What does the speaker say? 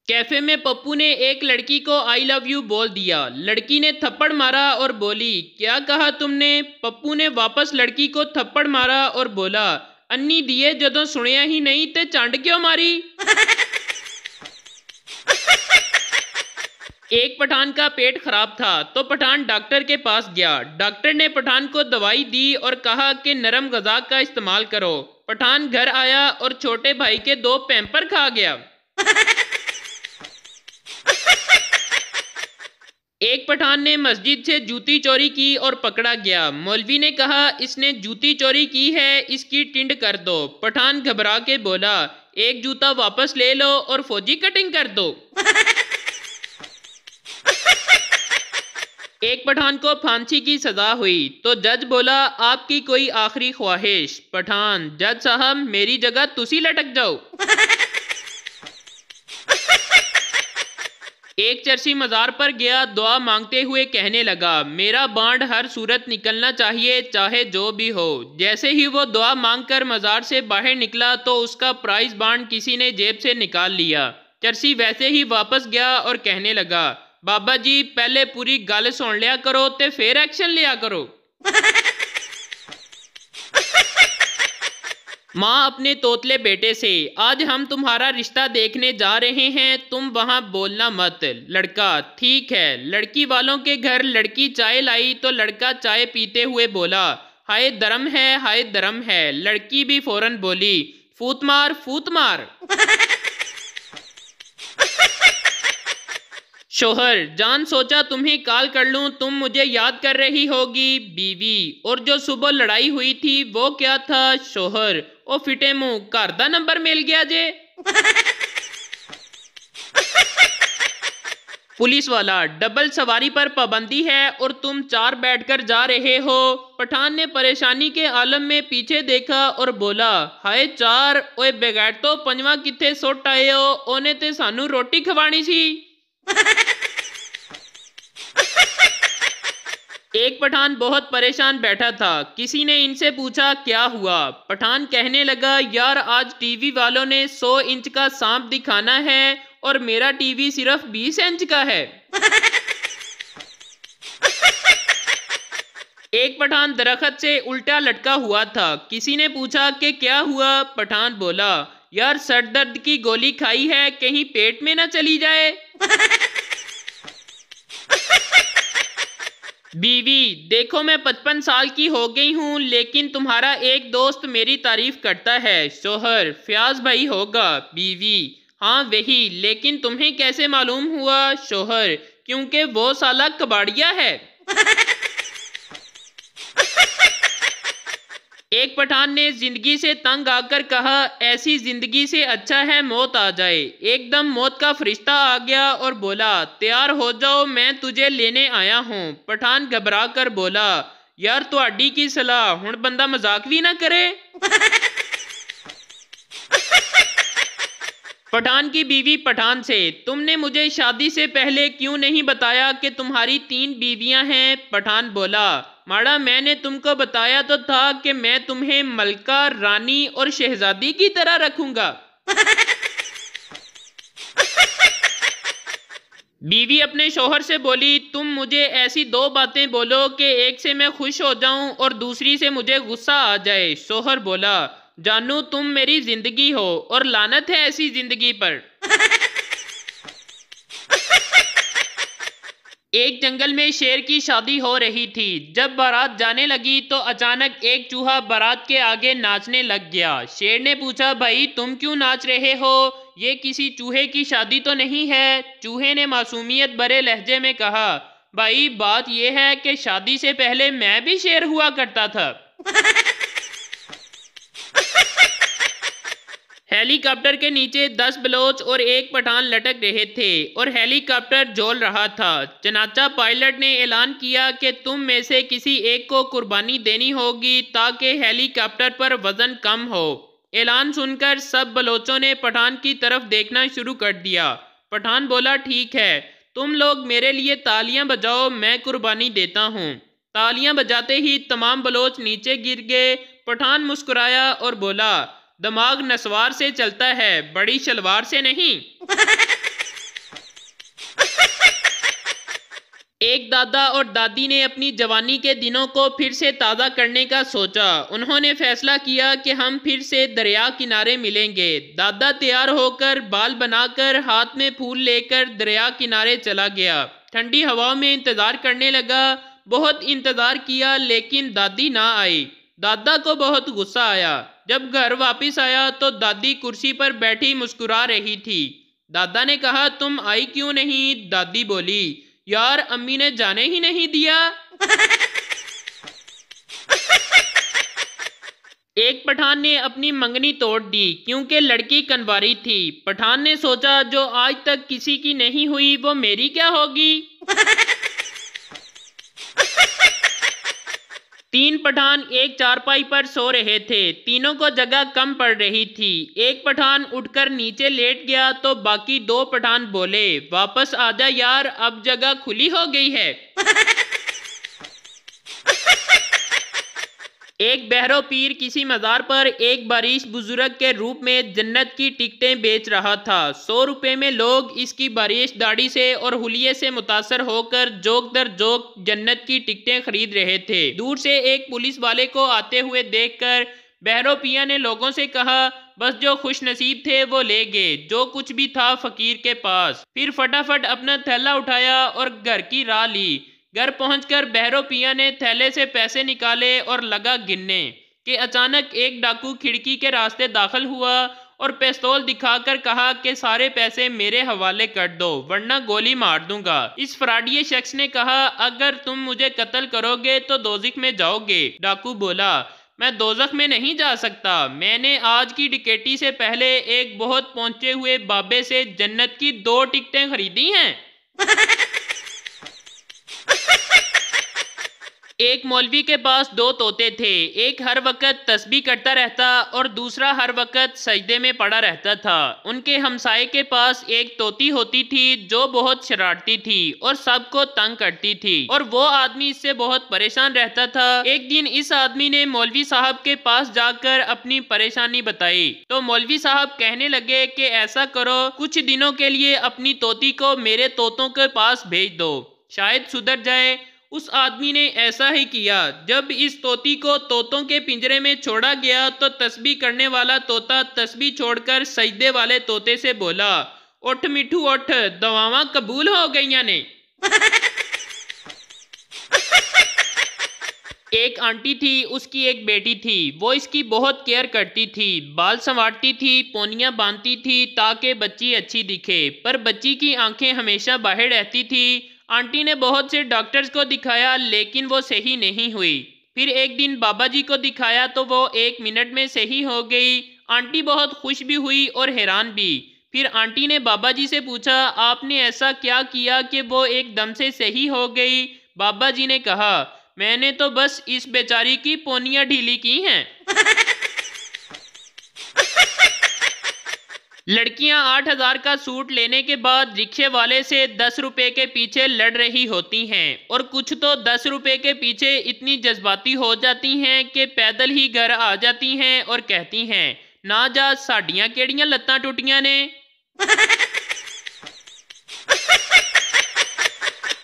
Cafe में पप्पू ने एक लड़की को आई लव यू बोल दिया। लड़की ने थप्पड़ मारा और बोली, क्या कहा तुमने? पप्पू ने वापस लड़की को थप्पड़ मारा और बोला, अन्नी दिए जदों सुनिया ही नहीं ते चंड क्यों मारी? एक पठान का पेट खराब था तो पठान डॉक्टर के पास गया। डॉक्टर ने पठान को दवाई दी और कहा कि नरम ग़िज़ा का इस्तेमाल करो। पठान घर आया और छोटे भाई के 2 पैम्पर खा गया। एक पठान ने मस्जिद से जूती चोरी की और पकड़ा गया। मौलवी ने कहा, इसने जूती चोरी की है, इसकी टिंड कर दो। पठान घबरा के बोला, एक जूता वापस ले लो और फौजी कटिंग कर दो। एक पठान को फांसी की सजा हुई तो जज बोला, आपकी कोई आखिरी ख्वाहिश? पठान, जज साहब मेरी जगह तुसी लटक जाओ। एक चर्सी मज़ार पर गया, दुआ मांगते हुए कहने लगा, मेरा बांड हर सूरत निकलना चाहिए, चाहे जो भी हो। जैसे ही वो दुआ मांगकर मज़ार से बाहर निकला तो उसका प्राइस बांड किसी ने जेब से निकाल लिया। चर्सी वैसे ही वापस गया और कहने लगा, बाबा जी पहले पूरी गल सुन लिया करो ते फिर एक्शन लिया करो। माँ अपने तोतले बेटे से, आज हम तुम्हारा रिश्ता देखने जा रहे हैं, तुम वहाँ बोलना मत। लड़का, ठीक है। लड़की वालों के घर लड़की चाय लाई तो लड़का चाय पीते हुए बोला, हाय धर्म है, हाय धर्म है। लड़की भी फौरन बोली, फूत मार, फूत मार। शोहर, जान सोचा तुम्हें कॉल कर लूं, तुम मुझे याद कर रही होगी। बीवी, और जो सुबह लड़ाई हुई थी वो क्या था? शोहर, ओ फिटे मुंह, घर दा नंबर मिल गया जे। पुलिस वाला, डबल सवारी पर पाबंदी है और तुम 4 बैठकर जा रहे हो। पठान ने परेशानी के आलम में पीछे देखा और बोला, हाय 4, ओए बगैर तो 5वां किथे सुट आए हो, ओने ते सानू रोटी खवानी सी। एक पठान बहुत परेशान बैठा था। किसी ने इनसे पूछा, क्या हुआ? पठान कहने लगा, यार आज टीवी वालों ने 100 इंच का सांप दिखाना है और मेरा टीवी सिर्फ 20 इंच का है। एक पठान दरख्त से उल्टा लटका हुआ था। किसी ने पूछा कि क्या हुआ? पठान बोला, यार सर दर्द की गोली खाई है, कहीं पेट में ना चली जाए। बीवी, देखो मैं 55 साल की हो गई हूँ लेकिन तुम्हारा एक दोस्त मेरी तारीफ करता है। शोहर, फयाज भाई होगा। बीवी, हाँ वही, लेकिन तुम्हें कैसे मालूम हुआ? शोहर, क्योंकि वो साला कबाड़िया है। एक पठान ने जिंदगी से तंग आकर कहा, ऐसी जिंदगी से अच्छा है मौत आ जाए। एकदम मौत का फरिश्ता आ गया और बोला, तैयार हो जाओ, मैं तुझे लेने आया हूँ। पठान घबरा कर बोला, यार तुहाडी की सलाह, हुण बंदा मजाक भी ना करे। पठान की बीवी पठान से, तुमने मुझे शादी से पहले क्यों नहीं बताया कि तुम्हारी 3 बीवियां हैं? पठान बोला, माड़ा मैंने तुमको बताया तो था कि मैं तुम्हें मलका, रानी और शहजादी की तरह रखूंगा। बीवी अपने शोहर से बोली, तुम मुझे ऐसी 2 बातें बोलो कि एक से मैं खुश हो जाऊं और दूसरी से मुझे गुस्सा आ जाए। शोहर बोला, जानू तुम मेरी जिंदगी हो और लानत है ऐसी जिंदगी पर। एक जंगल में शेर की शादी हो रही थी। जब बारात जाने लगी तो अचानक एक चूहा बारात के आगे नाचने लग गया। शेर ने पूछा, भाई तुम क्यों नाच रहे हो? ये किसी चूहे की शादी तो नहीं है। चूहे ने मासूमियत भरे लहजे में कहा, भाई बात यह है कि शादी से पहले मैं भी शेर हुआ करता था। हेलीकॉप्टर के नीचे 10 बलोच और एक पठान लटक रहे थे और हेलीकॉप्टर झोल रहा था। चनाचा पायलट ने ऐलान किया कि तुम में से किसी एक को कुर्बानी देनी होगी ताकि हेलीकॉप्टर पर वजन कम हो। ऐलान सुनकर सब बलोचों ने पठान की तरफ देखना शुरू कर दिया। पठान बोला, ठीक है, तुम लोग मेरे लिए तालियां बजाओ, मैं कुर्बानी देता हूँ। तालियां बजाते ही तमाम बलोच नीचे गिर गए। पठान मुस्कुराया और बोला, दिमाग नस्वार से चलता है, बड़ी शलवार से नहीं। एक दादा और दादी ने अपनी जवानी के दिनों को फिर से ताज़ा करने का सोचा। उन्होंने फैसला किया कि हम फिर से दरिया किनारे मिलेंगे। दादा तैयार होकर, बाल बनाकर, हाथ में फूल लेकर दरिया किनारे चला गया। ठंडी हवाओं में इंतज़ार करने लगा। बहुत इंतज़ार किया लेकिन दादी ना आई। दादा को बहुत गुस्सा आया। जब घर वापस आया तो दादी कुर्सी पर बैठी मुस्कुरा रही थी। दादा ने कहा, तुम आई क्यों नहीं? दादी बोली, यार अम्मी ने जाने ही नहीं दिया। एक पठान ने अपनी मंगनी तोड़ दी क्योंकि लड़की कनवारी थी। पठान ने सोचा, जो आज तक किसी की नहीं हुई वो मेरी क्या होगी। तीन पठान एक चारपाई पर सो रहे थे। तीनों को जगह कम पड़ रही थी। एक पठान उठकर नीचे लेट गया तो बाकी दो पठान बोले, वापस आजा यार, अब जगह खुली हो गई है। एक बहरो पीर किसी मज़ार पर एक बारिश बुजुर्ग के रूप में जन्नत की टिकटें बेच रहा था। 100 रुपए में लोग इसकी बारिश दाढ़ी से और हुलिये से मुतासर होकर जोक दर जोक जन्नत की टिकटें खरीद रहे थे। दूर से एक पुलिस वाले को आते हुए देखकर बहरो पिया ने लोगों से कहा, बस जो खुश नसीब थे वो ले गए, जो कुछ भी था फकीर के पास। फिर फटाफट अपना थैला उठाया और घर की राह ली। घर पहुंचकर बहरो पिया ने थैले से पैसे निकाले और लगा गिनने कि अचानक एक डाकू खिड़की के रास्ते दाखिल हुआ और पिस्तौल दिखाकर कहा कि सारे पैसे मेरे हवाले कर दो वरना गोली मार दूंगा। इस फ्रॉडिये शख्स ने कहा, अगर तुम मुझे कत्ल करोगे तो दोज़ख में जाओगे। डाकू बोला, मैं दोज़ख में नहीं जा सकता। मैंने आज की डकैती से पहले एक बहुत पहुंचे हुए बाबे से जन्नत की 2 टिकटें खरीदी हैं। एक मौलवी के पास 2 तोते थे। एक हर वक्त तस्बीह करता रहता और दूसरा हर वक्त सजदे में पड़ा रहता था। उनके हमसाये के पास एक तोती होती थी जो बहुत शरारती थी और सबको तंग करती थी और वो आदमी इससे बहुत परेशान रहता था। एक दिन इस आदमी ने मौलवी साहब के पास जाकर अपनी परेशानी बताई तो मौलवी साहब कहने लगे कि ऐसा करो, कुछ दिनों के लिए अपनी तोती को मेरे तोतों के पास भेज दो, शायद सुधर जाए। उस आदमी ने ऐसा ही किया। जब इस तोती को तोतों के पिंजरे में छोड़ा गया तो तस्बीह करने वाला तोता तस्बीह छोड़कर सजदे वाले तोते से बोला, उठ मिठू उठ, दवावां कबूल हो गईयां ने। एक आंटी थी, उसकी एक बेटी थी। वो इसकी बहुत केयर करती थी, बाल संवारती थी, पोनियां बांधती थी ताकि बच्ची अच्छी दिखे, पर बच्ची की आंखें हमेशा बाहर रहती थी। आंटी ने बहुत से डॉक्टर्स को दिखाया लेकिन वो सही नहीं हुई। फिर एक दिन बाबा जी को दिखाया तो वो 1 मिनट में सही हो गई। आंटी बहुत खुश भी हुई और हैरान भी। फिर आंटी ने बाबा जी से पूछा, आपने ऐसा क्या किया कि वो एकदम से सही हो गई? बाबा जी ने कहा, मैंने तो बस इस बेचारी की पोनियां ढीली की हैं। लड़कियां 8,000 का सूट लेने के बाद रिक्शे वाले से 10 रुपए के पीछे लड़ रही होती हैं और कुछ तो 10 रुपए के पीछे इतनी जज्बाती हो जाती हैं कि पैदल ही घर आ जाती हैं और कहती हैं, ना जा साड़ियां केड़ियां लत्तां टुटियां ने।